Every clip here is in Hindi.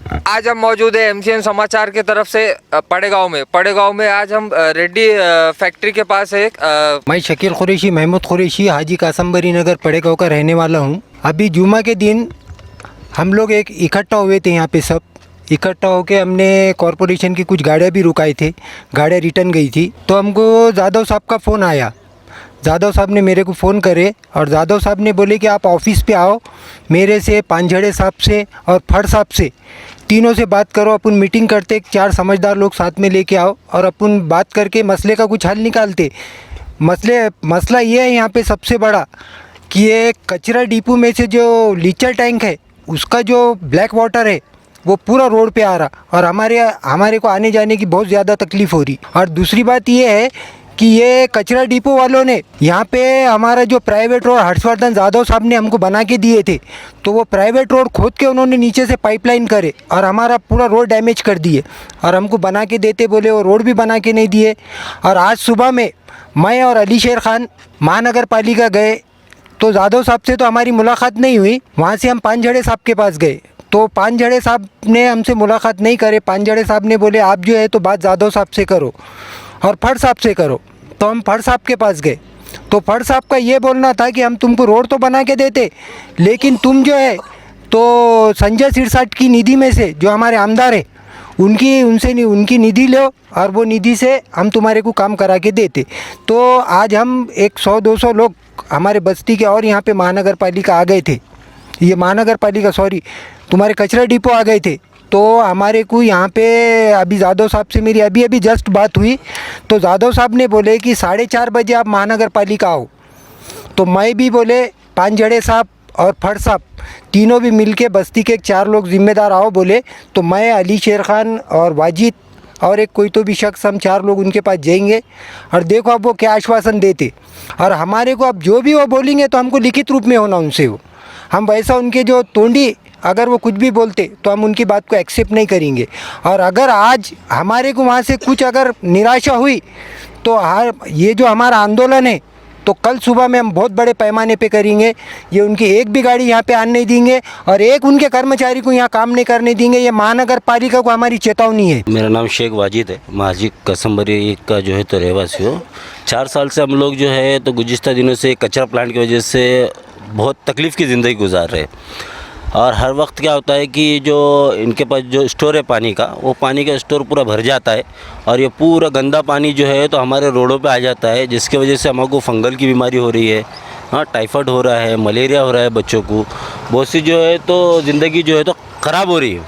आज हम मौजूद है एमसीएन समाचार की तरफ से पड़ेगांव में आज हम रेड्डी फैक्ट्री के पास है। मैं शकील कुरैशी महमूद कुरैशी हाजी कासमबरी नगर पड़ेगांव का रहने वाला हूँ। अभी जुमा के दिन हम लोग एक इकट्ठा हुए थे, यहाँ पे सब इकट्ठा होके हमने कॉरपोरेशन की कुछ गाड़ियाँ भी रुकाई थे, गाड़ियाँ रिटर्न गई थी। तो हमको जादव साहब का फ़ोन आया, जादव साहब ने मेरे को फ़ोन करे और जादव साहब ने बोले कि आप ऑफिस पे आओ, मेरे से पांझड़े साहब से और फड़ साहब से तीनों से बात करो, अपन मीटिंग करते, 4 समझदार लोग साथ में लेके आओ और अपन बात करके मसले का कुछ हल निकालते। मसला ये है यहाँ पे सबसे बड़ा कि ये कचरा डिपो में से जो लीचर टैंक है उसका जो ब्लैक वाटर है वो पूरा रोड पे आ रहा और हमारे को आने जाने की बहुत ज़्यादा तकलीफ़ हो रही। और दूसरी बात ये है कि ये कचरा डिपो वालों ने यहाँ पे हमारा जो प्राइवेट रोड हर्षवर्धन जादव साहब ने हमको बना के दिए थे, तो वो प्राइवेट रोड खोद के उन्होंने नीचे से पाइपलाइन करे और हमारा पूरा रोड डैमेज कर दिए और हमको बना के देते बोले, वो रोड भी बना के नहीं दिए। और आज सुबह में मैं और अली शेर खान महानगर पालिका गए, तो जादव साहब से तो हमारी मुलाकात नहीं हुई। वहाँ से हम पांझड़े साहब के पास गए, तो पांझड़े साहब ने हमसे मुलाकात नहीं करे। पांझड़े साहब ने बोले आप जो है तो बात जादव साहब से करो और फड़ साहब से करो। तो हम फड़ साहब के पास गए, तो फड़ साहब का ये बोलना था कि हम तुमको रोड तो बना के देते, लेकिन तुम जो है तो संजय सिरसाट की निधि में से जो हमारे आमदार है उनकी निधि लो और वो निधि से हम तुम्हारे को काम करा के देते। तो आज हम 100-200 लोग हमारे बस्ती के और यहाँ पे महानगर पालिका आ गए थे, ये महानगर पालिका सॉरी तुम्हारे कचरा डिपो आ गए थे। तो हमारे को यहाँ पे अभी जादव साहब से मेरी अभी जस्ट बात हुई, तो जादव साहब ने बोले कि 4:30 बजे आप महानगर पालिका आओ। तो मैं भी बोले पांझड़े साहब और फड़ साहब तीनों भी मिलके बस्ती के 4 लोग जिम्मेदार आओ बोले। तो मैं अली शेर खान और वाजिद और एक कोई तो भी शख्स, हम 4 लोग उनके पास जाएंगे और देखो अब वो क्या आश्वासन देते। और हमारे को अब जो भी वो बोलेंगे तो हमको लिखित रूप में होना उनसे, वो हम वैसा उनके जो तोंडी अगर वो कुछ भी बोलते तो हम उनकी बात को एक्सेप्ट नहीं करेंगे। और अगर आज हमारे को वहाँ से कुछ अगर निराशा हुई तो ये जो हमारा आंदोलन है तो कल सुबह में हम बहुत बड़े पैमाने पे करेंगे। ये उनकी एक भी गाड़ी यहाँ पे आने नहीं देंगे और एक उनके कर्मचारी को यहाँ काम नहीं करने देंगे। ये महानगर पालिका को हमारी चेतावनी है। मेरा नाम शेख वाजिद है, हाजी कासमबरी का जो है तो रहवासी हो। 4 साल से हम लोग जो है तो गुज़िश्ता दिनों से कचरा प्लांट की वजह से बहुत तकलीफ़ की ज़िंदगी गुजार रहे हैं। और हर वक्त क्या होता है कि जो इनके पास जो स्टोर है पानी का, वो पानी का स्टोर पूरा भर जाता है और ये पूरा गंदा पानी जो है तो हमारे रोडों पे आ जाता है, जिसकी वजह से हमको फंगल की बीमारी हो रही है, हाँ टाइफाइड हो रहा है, मलेरिया हो रहा है बच्चों को, बहुत सी जो है तो ज़िंदगी जो है तो ख़राब हो रही है।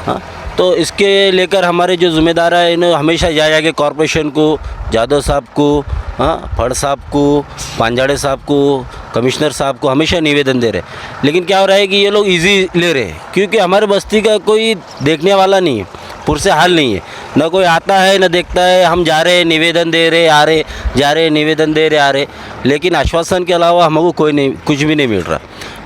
हाँ तो इसके लेकर हमारे जो ज़िम्मेदार है इन्हें हमेशा जा के कॉरपोरेशन को, जादव साहब को, हाँ फड़ साहब को, पांझड़े साहब को, कमिश्नर साहब को हमेशा निवेदन दे रहे हैं। लेकिन क्या हो रहा है कि ये लोग इजी ले रहे हैं, क्योंकि हमारे बस्ती का कोई देखने वाला नहीं है, पुरसे हाल नहीं है, ना कोई आता है ना देखता है। हम जा रहे हैं निवेदन दे रहे आ रहे, जा रहे निवेदन दे रहे आ रहे, लेकिन आश्वासन के अलावा हमको कोई नहीं, कुछ भी नहीं मिल रहा।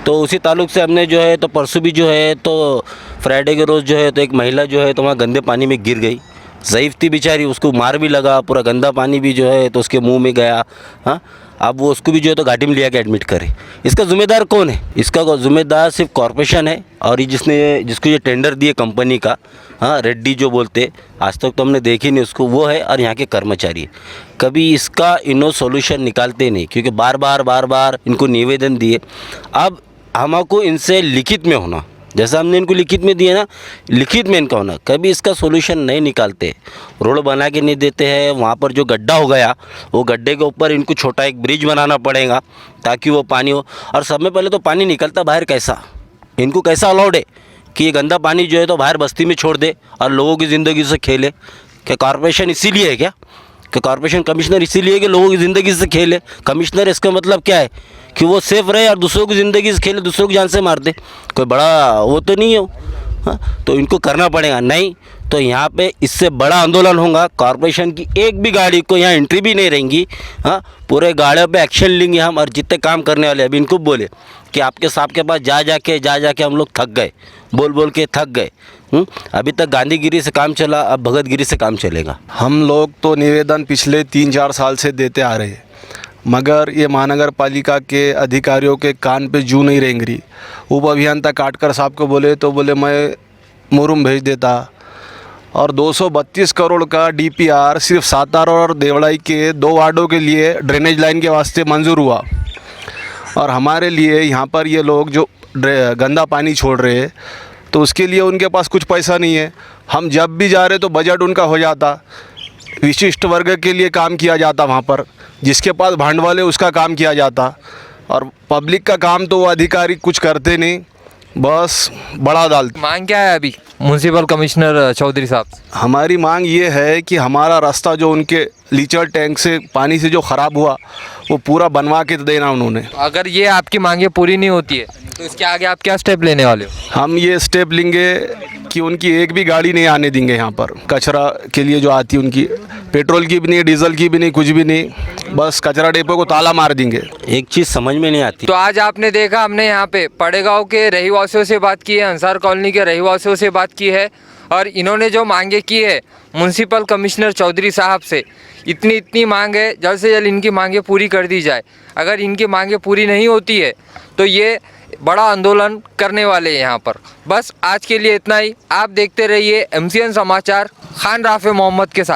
तो उसी ताल्लुक से हमने जो है तो परसों भी जो है तो फ्राइडे के रोज़ जो है तो एक महिला जो है तो वहाँ गंदे पानी में गिर गई, ज़ईफ़ थी बेचारी, उसको मार भी लगा, पूरा गंदा पानी भी जो है तो उसके मुंह में गया। हाँ अब वो उसको भी जो है तो घाटी में लिया के एडमिट करे। इसका ज़िम्मेदार कौन है? इसका ज़िम्मेदार सिर्फ कॉरपोरेशन है और ये जिसको ये टेंडर दिए कंपनी का, हाँ रेड्डी जो बोलते, आज तक तो हमने देखी नहीं उसको, वो है और यहाँ के कर्मचारी। कभी इसका इन्हों सोल्यूशन निकालते नहीं, क्योंकि बार बार इनको निवेदन दिए। अब हमको इनसे लिखित में होना, जैसा हमने इनको लिखित में दिया ना, लिखित में इनका होना। कभी इसका सोल्यूशन नहीं निकालते, रोड बना के नहीं देते हैं। वहाँ पर जो गड्ढा हो गया, वो गड्ढे के ऊपर इनको छोटा एक ब्रिज बनाना पड़ेगा ताकि वो पानी हो। और सब में पहले तो पानी निकलता बाहर कैसा, इनको कैसा अलाउड है कि ये गंदा पानी जो है तो बाहर बस्ती में छोड़ दे और लोगों की ज़िंदगी से खेले? क्या कॉरपोरेशन इसीलिए है क्या कि कॉरपोरेशन कमिश्नर इसीलिए कि लोगों की ज़िंदगी से खेले? कमिश्नर इसका मतलब क्या है कि वो सेफ रहे और दूसरों की ज़िंदगी से खेले, दूसरों की जान से मार दे? कोई बड़ा वो तो नहीं है। हाँ तो इनको करना पड़ेगा, नहीं तो यहाँ पे इससे बड़ा आंदोलन होगा। कॉरपोरेशन की एक भी गाड़ी को यहाँ एंट्री भी नहीं रहेंगी। हाँ पूरे गाड़ियों पे एक्शन लेंगे हम। और जितने काम करने वाले अभी इनको बोले कि आपके साहब के पास जा जाके हम लोग थक गए, बोल के थक गए। अभी तक गांधीगिरी से काम चला, अब भगतगिरी से काम चलेगा। हम लोग तो निवेदन पिछले 3-4 साल से देते आ रहे हैं, मगर ये महानगर पालिका के अधिकारियों के कान पे जू नहीं रेंग रही। उप अभियंता काटकर साहब को बोले तो बोले मैं मुरुम भेज देता, और 232 करोड़ का डीपीआर सिर्फ सातारा और देवड़ाई के 2 वार्डों के लिए ड्रेनेज लाइन के वास्ते मंजूर हुआ। और हमारे लिए यहाँ पर ये लोग जो गंदा पानी छोड़ रहे हैं तो उसके लिए उनके पास कुछ पैसा नहीं है। हम जब भी जा रहे तो बजट उनका हो जाता, विशिष्ट वर्ग के लिए काम किया जाता, वहाँ पर जिसके पास भांडवल है उसका काम किया जाता, और पब्लिक का काम तो वो अधिकारी कुछ करते नहीं, बस बड़ा डालते। मांग क्या है अभी म्यूनसिपल कमिश्नर चौधरी साहब से? हमारी मांग ये है कि हमारा रास्ता जो उनके लीचर टैंक से पानी से जो ख़राब हुआ वो पूरा बनवा के देना उन्होंने। अगर ये आपकी मांगे पूरी नहीं होती है तो इसके आगे आप क्या स्टेप लेने वाले हो? हम ये स्टेप लेंगे कि उनकी एक भी गाड़ी नहीं आने देंगे यहाँ पर, कचरा के लिए जो आती है उनकी, पेट्रोल की भी नहीं, डीजल की भी नहीं, कुछ भी नहीं, बस कचरा डिपो को ताला मार देंगे। एक चीज़ समझ में नहीं आती। तो आज आपने देखा, हमने यहाँ पे पड़ेगांव के रहवासियों से बात की है, अंसार कॉलोनी के रहवासियों से बात की है, और इन्होंने जो मांगे की है म्यूनसिपल कमिश्नर चौधरी साहब से, इतनी मांग है, जल्द से जल्द इनकी मांगे पूरी कर दी जाए। अगर इनकी मांगे पूरी नहीं होती है तो ये बड़ा आंदोलन करने वाले हैं यहाँ पर। बस आज के लिए इतना ही। आप देखते रहिए MCN समाचार, खान राफे मोहम्मद के साथ।